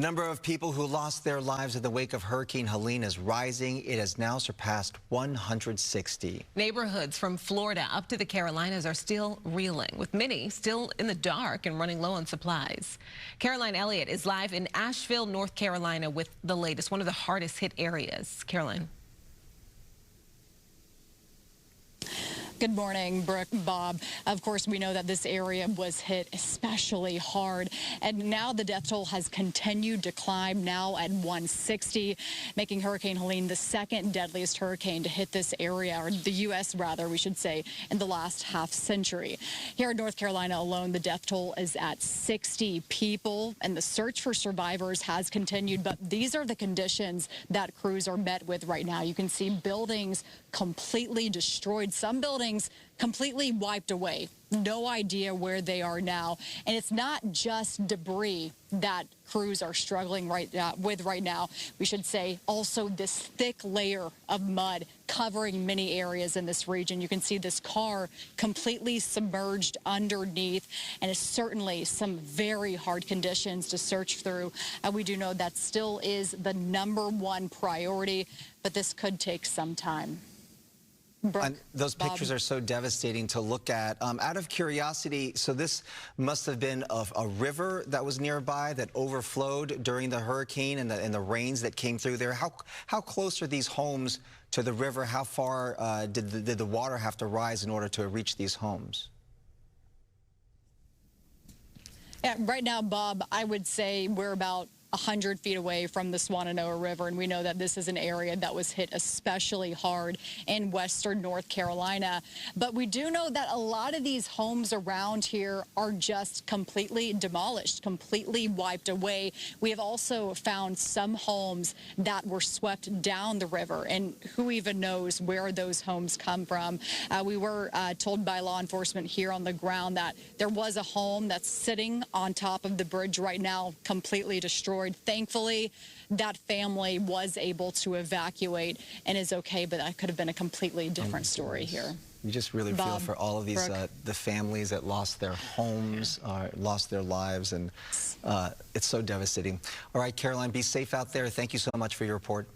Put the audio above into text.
number of people who lost their lives in the wake of Hurricane Helene is rising. It has now surpassed 160. Neighborhoods from Florida up to the Carolinas are still reeling, with many still in the dark and running low on supplies. Caroline Elliott is live in Asheville, North Carolina with the latest, one of the hardest hit areas. Caroline. Good morning, Brooke, Bob. Of course, we know that this area was hit especially hard, and now the death toll has continued to climb, now at 160, making Hurricane Helene the second deadliest hurricane to hit this area, or the U.S. rather, we should say, in the last half century. Here in North Carolina alone, the death toll is at 60 people, and the search for survivors has continued, but these are the conditions that crews are met with right now. You can see buildings completely destroyed, some buildings completely wiped away. No idea where they are now. And it's not just debris that crews are struggling with right now. We should say also this thick layer of mud covering many areas in this region. You can see this car completely submerged underneath, and it's certainly some very hard conditions to search through. We do know that still is the #1 priority, but this could take some time. Brooke, and those pictures Bob. are so devastating to look at. Out of curiosity, so this must have been a river that was nearby that overflowed during the hurricane and the rains that came through there. How close are these homes to the river? How far did the water have to rise in order to reach these homes? Yeah, right now, Bob, I would say we're about 100 feet away from the Shenandoah River, and we know that this is an area that was hit especially hard in western North Carolina. But we do know that a lot of these homes around here are just completely demolished, completely wiped away. We have also found some homes that were swept down the river, and who even knows where those homes come from. We were told by law enforcement here on the ground that there was a home that's sitting on top of the bridge right now, completely destroyed. Thankfully, that family was able to evacuate and is okay, but that could have been a completely different story here. You just really Bob, feel for all of these, Brooke. the families that lost their homes, lost their lives, and it's so devastating. All right, Caroline, be safe out there. Thank you so much for your report.